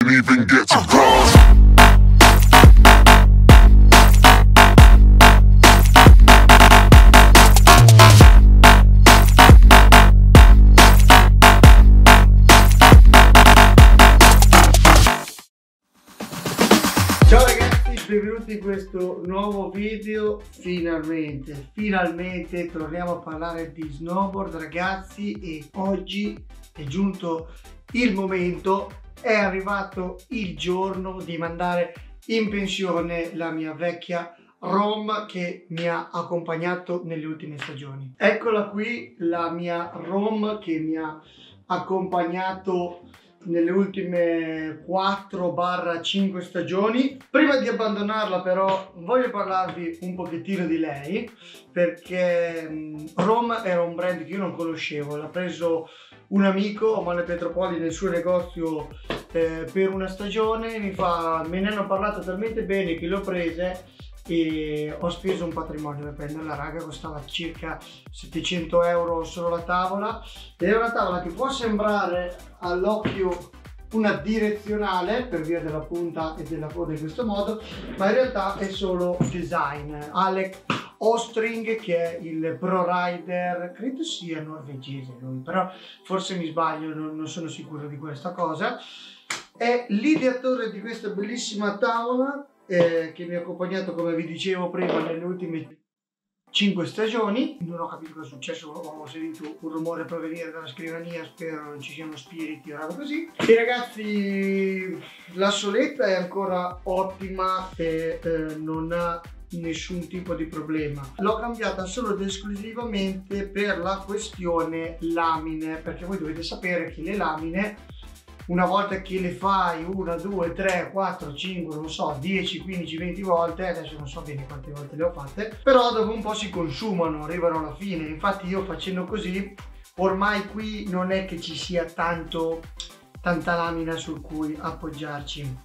can even get to cross. Ciao ragazzi, benvenuti in questo nuovo video. Finalmente torniamo a parlare di snowboard ragazzi, e oggi è giunto il momento, è arrivato il giorno di mandare in pensione la mia vecchia ROM che mi ha accompagnato nelle ultime stagioni. Eccola qui, la mia ROM che mi ha accompagnato nelle ultime 4-5 stagioni. Prima di abbandonarla però voglio parlarvi un pochettino di lei, perché ROM era un brand che io non conoscevo, l'ha preso un amico a Mole Petropoli nel suo negozio per una stagione. Me ne hanno parlato talmente bene che l'ho prese e ho speso un patrimonio per prenderla, raga. Costava circa 700 euro solo la tavola, ed è una tavola che può sembrare all'occhio una direzionale per via della punta e della coda in questo modo, ma in realtà è solo design. Alec Ostring, che è il pro rider, credo sia norvegese lui, però forse mi sbaglio, non sono sicuro di questa cosa, è l'ideatore di questa bellissima tavola che mi ha accompagnato, come vi dicevo prima, nelle ultime 5 stagioni. Non ho capito cosa è successo, ho sentito un rumore provenire dalla scrivania, spero non ci siano spiriti o roba così. E ragazzi, la soletta è ancora ottima e non ha nessun tipo di problema. L'ho cambiata solo ed esclusivamente per la questione lamine, perché voi dovete sapere che le lamine, una volta che le fai 1, 2, 3, 4, 5, non so, 10, 15, 20 volte, adesso non so bene quante volte le ho fatte, però dopo un po' si consumano, arrivano alla fine. Infatti io, facendo così, ormai qui non è che ci sia tanta lamina su cui appoggiarci,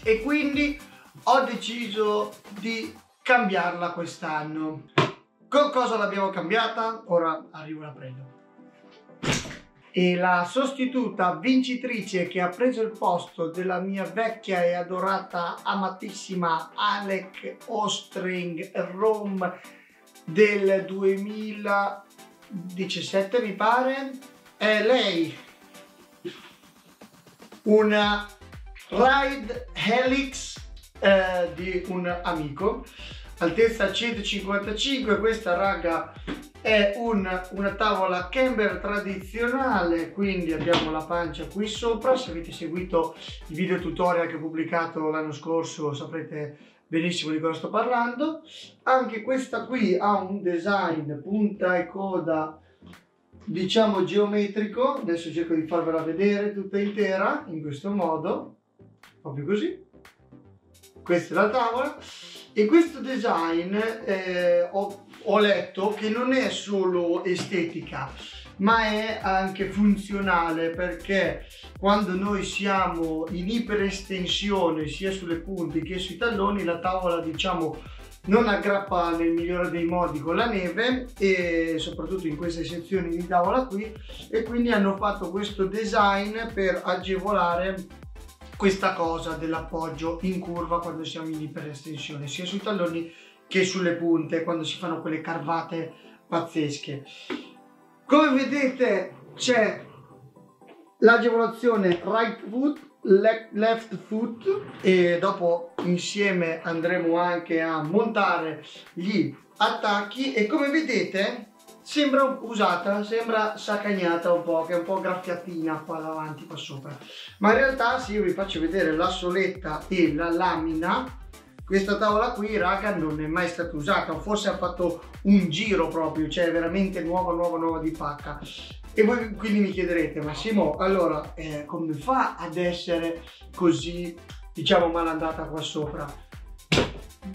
e quindi ho deciso di cambiarla quest'anno. Con cosa l'abbiamo cambiata? Ora arrivo e la prendo. E la sostituta vincitrice che ha preso il posto della mia vecchia e adorata, amatissima Alec Ostring ROM del 2017 mi pare, è lei, una Ride Helix di un amico, altezza 155. Questa, raga, è una tavola camber tradizionale, quindi abbiamo la pancia qui sopra. Se avete seguito il video tutorial che ho pubblicato l'anno scorso saprete benissimo di cosa sto parlando. Anche questa qui ha un design punta e coda, diciamo, geometrico. Adesso cerco di farvela vedere tutta intera in questo modo, proprio così. Questa è la tavola, e questo design ho letto che non è solo estetica ma è anche funzionale, perché quando noi siamo in iperestensione sia sulle punte che sui talloni, la tavola, diciamo, non aggrappa nel migliore dei modi con la neve, e soprattutto in queste sezioni di tavola qui, e quindi hanno fatto questo design per agevolare questa cosa dell'appoggio in curva quando siamo in iperestensione, sia sui talloni che sulle punte, quando si fanno quelle carvate pazzesche. Come vedete c'è l'agevolazione right foot, left foot, e dopo insieme andremo anche a montare gli attacchi, e come vedete sembra usata, sembra saccagnata un po', che è un po' graffiatina qua davanti, qua sopra, ma in realtà, se io vi faccio vedere la soletta e la lamina, questa tavola qui, raga, non è mai stata usata, o forse ha fatto un giro proprio, cioè veramente nuova di pacca. E voi quindi mi chiederete: ma Simo, allora come fa ad essere così, diciamo, malandata qua sopra?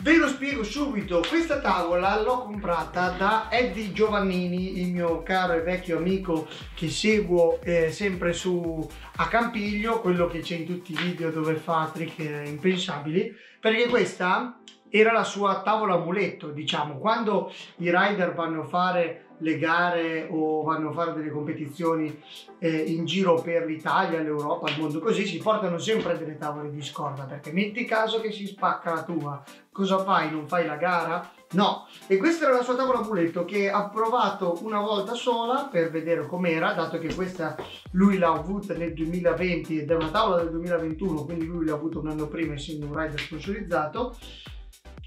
Ve lo spiego subito. Questa tavola l'ho comprata da Eddie Giovannini, il mio caro e vecchio amico che seguo sempre su a Campiglio, quello che c'è in tutti i video dove fa trick impensabili, perché questa era la sua tavola muletto, diciamo. Quando i rider vanno a fare le gare o vanno a fare delle competizioni in giro per l'Italia, l'Europa, il mondo, così si portano sempre delle tavole di scorta, perché metti caso che si spacca la tua, cosa fai? Non fai la gara? No. E questa era la sua tavola muletto che ha provato una volta sola per vedere com'era, dato che questa lui l'ha avuta nel 2020 ed è una tavola del 2021, quindi lui l'ha avuta un anno prima essendo un rider sponsorizzato.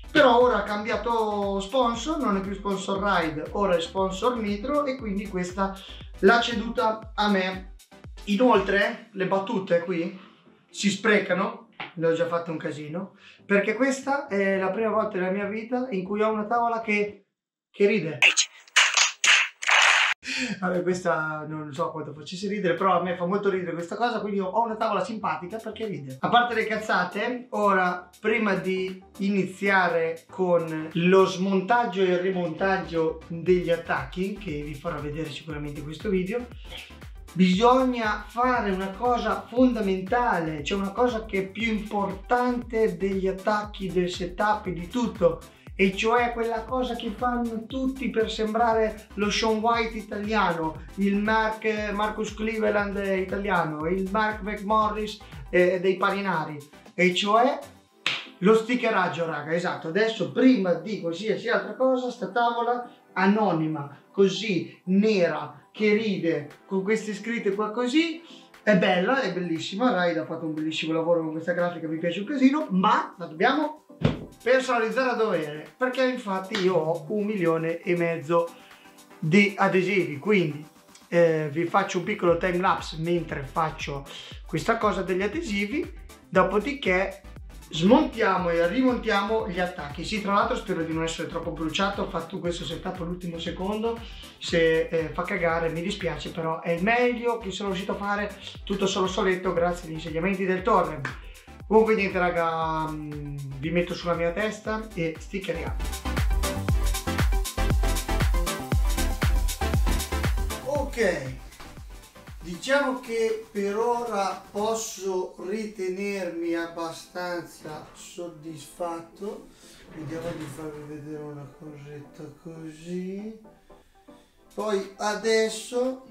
Però ora ha cambiato sponsor, non è più sponsor Ride, ora è sponsor Nitro e quindi questa l'ha ceduta a me. Inoltre le battute qui si sprecano, ne ho già fatto un casino, perché questa è la prima volta nella mia vita in cui ho una tavola che ride. Vabbè, questa non so quanto facesse ridere, però a me fa molto ridere questa cosa, quindi ho una tavola simpatica perché ride. A parte le cazzate, ora prima di iniziare con lo smontaggio e il rimontaggio degli attacchi, che vi farò vedere sicuramente in questo video, bisogna fare una cosa fondamentale, cioè una cosa che è più importante degli attacchi, del setup e di tutto, e cioè quella cosa che fanno tutti per sembrare lo Shaun White italiano, il Marcus Cleveland italiano, il Mark McMorris dei Parinari, e cioè lo stickeraggio, raga. Esatto. Adesso, prima di qualsiasi altra cosa, sta tavola anonima, così nera, che ride, con queste scritte qua così, è bella, è bellissima. Raid ha fatto un bellissimo lavoro con questa grafica, mi piace un casino, ma la dobbiamo personalizzare a dovere, perché infatti io ho 1,5 milioni di adesivi, quindi vi faccio un piccolo time lapse mentre faccio questa cosa degli adesivi, dopodiché smontiamo e rimontiamo gli attacchi. Sì, tra l'altro spero di non essere troppo bruciato, ho fatto questo setup all'ultimo secondo, se fa cagare mi dispiace, però è il meglio che sono riuscito a fare, tutto solo soletto grazie agli insegnamenti del Torre. Comunque niente raga, vi metto sulla mia testa e stickeriamo. Ok, diciamo che per ora posso ritenermi abbastanza soddisfatto. Vediamo di farvi vedere una cosetta così. Poi adesso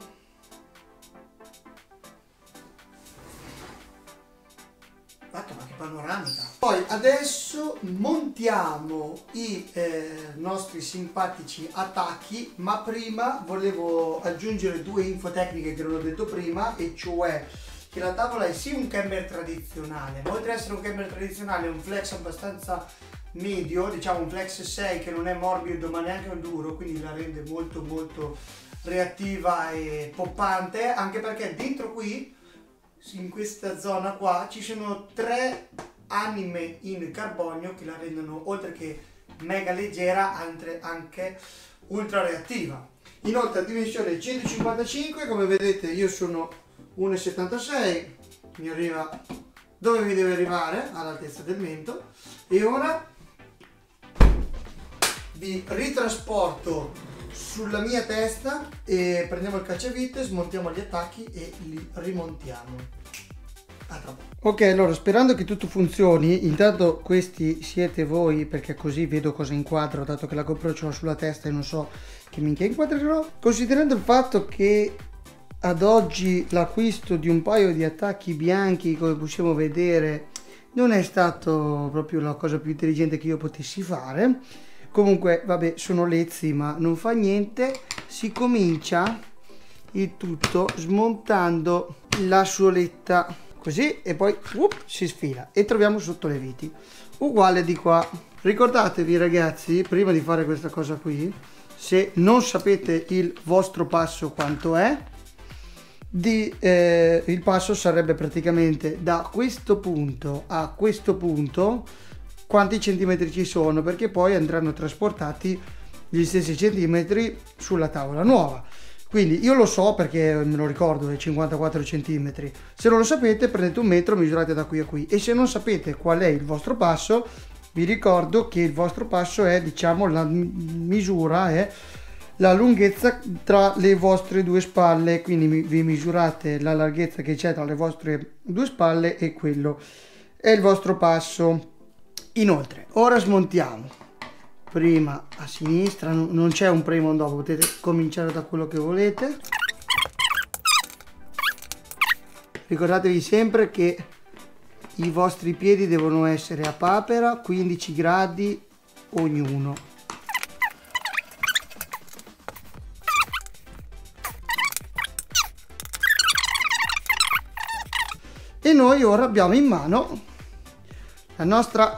ma che panoramica! Poi adesso montiamo i nostri simpatici attacchi, ma prima volevo aggiungere 2 info tecniche che non ho detto prima, e cioè che la tavola è sì un camber tradizionale, ma oltre ad essere un camber tradizionale è un flex abbastanza medio, diciamo un flex 6 che non è morbido ma neanche duro, quindi la rende molto molto reattiva e poppante, anche perché dentro qui, in questa zona qua, ci sono 3 anime in carbonio che la rendono, oltre che mega leggera, anche ultra reattiva. Inoltre a dimensione 155, come vedete io sono 1,76, mi arriva dove mi deve arrivare, all'altezza del mento, e ora vi ritrasporto sulla mia testa e prendiamo il cacciavite, smontiamo gli attacchi e li rimontiamo. Ok, allora sperando che tutto funzioni, intanto questi siete voi, perché così vedo cosa inquadro, dato che la GoPro ce l'ho sulla testa e non so che minchia inquadrerò. Considerando il fatto che ad oggi l'acquisto di un paio di attacchi bianchi, come possiamo vedere, non è stato proprio la cosa più intelligente che io potessi fare. Comunque vabbè, sono lezzi ma non fa niente. Si comincia il tutto smontando la suoletta così e poi si sfila e troviamo sotto le viti, uguale di qua. Ricordatevi ragazzi, prima di fare questa cosa qui, se non sapete il vostro passo quanto è, il passo sarebbe praticamente da questo punto a questo punto quanti centimetri ci sono, perché poi andranno trasportati gli stessi centimetri sulla tavola nuova. Quindi io lo so perché me lo ricordo, è 54 cm. Se non lo sapete, prendete un metro, misurate da qui a qui, e se non sapete qual è il vostro passo, vi ricordo che il vostro passo è, diciamo, la misura è la lunghezza tra le vostre due spalle, quindi vi misurate la larghezza che c'è tra le vostre due spalle e quello è il vostro passo. Inoltre, ora smontiamo prima a sinistra, non c'è un prima o un dopo, potete cominciare da quello che volete. Ricordatevi sempre che i vostri piedi devono essere a papera, 15 gradi ognuno. E noi ora abbiamo in mano la nostra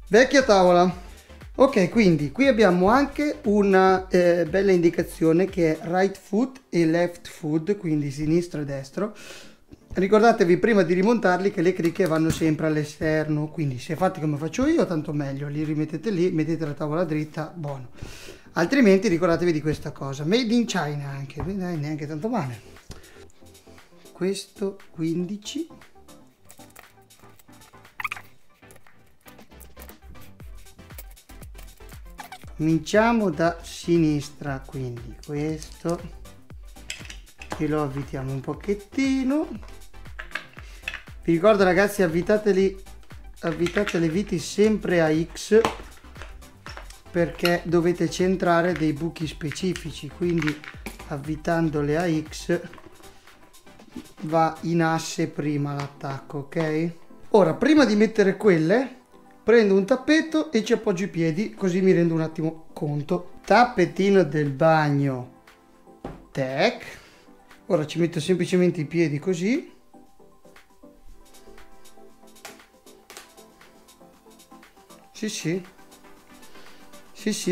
vecchia tavola. Ok, quindi qui abbiamo anche una bella indicazione che è right foot e left foot, quindi sinistro e destro. Ricordatevi prima di rimontarli che le cricche vanno sempre all'esterno, quindi se fate come faccio io tanto meglio, li rimettete lì, mettete la tavola dritta, buono. Altrimenti ricordatevi di questa cosa, made in China anche, neanche tanto male. Questo 15. Cominciamo da sinistra, quindi questo e lo avvitiamo un pochettino. Vi ricordo ragazzi, avvitate le viti sempre a X perché dovete centrare dei buchi specifici, quindi avvitandole a X va in asse prima l'attacco, ok? Ora prima di mettere quelle prendo un tappeto e ci appoggio i piedi, così mi rendo un attimo conto. Tappetino del bagno, tac. Ora ci metto semplicemente i piedi così. Sì,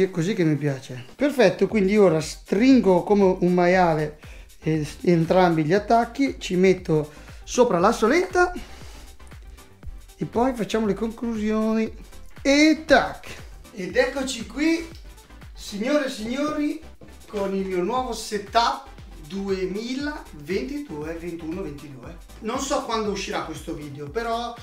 è così che mi piace. Perfetto, quindi ora stringo come un maiale entrambi gli attacchi, ci metto sopra la soletta e poi facciamo le conclusioni e tac. Ed eccoci qui, signore e signori, con il mio nuovo setup 2022-21-22. Non so quando uscirà questo video, però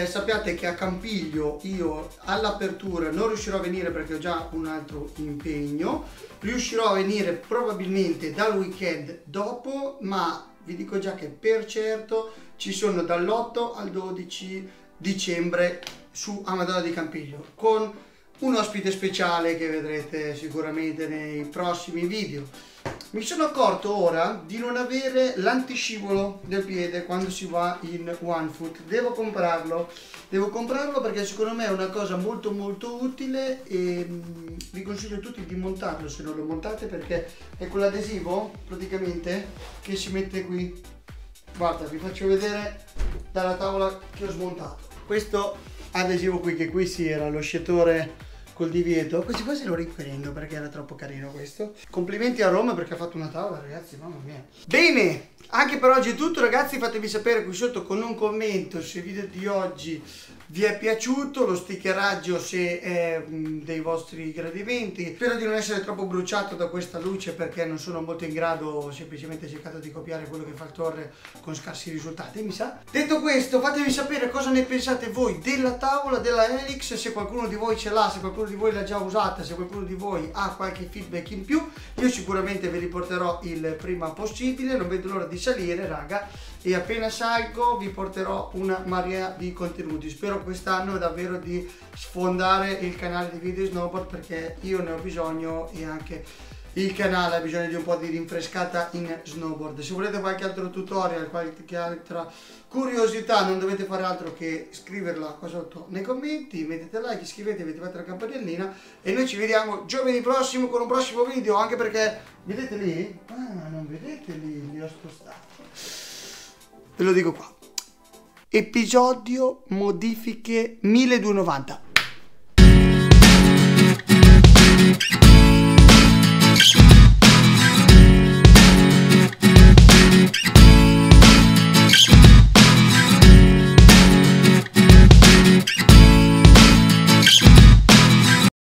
sappiate che a Campiglio io all'apertura non riuscirò a venire perché ho già un altro impegno. Riuscirò a venire probabilmente dal weekend dopo, ma vi dico già che per certo ci sono dall'8 al 12 dicembre su a Madonna di Campiglio con un ospite speciale che vedrete sicuramente nei prossimi video. Mi sono accorto ora di non avere l'antiscivolo del piede quando si va in one foot. Devo comprarlo perché secondo me è una cosa molto utile e vi consiglio a tutti di montarlo se non lo montate, perché è quell'adesivo praticamente che si mette qui. Guarda, vi faccio vedere dalla tavola che ho smontato. Questo adesivo qui, che qui sì era lo sciatore col divieto, quasi quasi lo riprendo perché era troppo carino questo. Complimenti a Roma perché ha fatto una tavola, ragazzi, mamma mia. Bene, anche per oggi è tutto ragazzi, fatemi sapere qui sotto con un commento se il video di oggi vi è piaciuto, lo stickeraggio se è dei vostri gradimenti. Spero di non essere troppo bruciato da questa luce perché non sono molto in grado, ho semplicemente cercato di copiare quello che fa il Torre con scarsi risultati, mi sa. Detto questo, fatemi sapere cosa ne pensate voi della tavola, della Helix, se qualcuno di voi ce l'ha, se qualcuno di voi l'ha già usata, se qualcuno di voi ha qualche feedback in più. Io sicuramente vi riporterò il prima possibile, non vedo l'ora di salire raga, e appena salgo vi porterò una marea di contenuti. Spero quest'anno davvero di sfondare il canale di video snowboard perché io ne ho bisogno e anche il canale ha bisogno di un po' di rinfrescata in snowboard. Se volete qualche altro tutorial, qualche altra curiosità, non dovete fare altro che scriverla qua sotto nei commenti, mettete like, iscrivetevi, attivate la campanellina e noi ci vediamo giovedì prossimo con un prossimo video, anche perché vedete lì? Ah, non vedete lì, li ho spostato. Ve lo dico qua. Episodio modifiche 1290.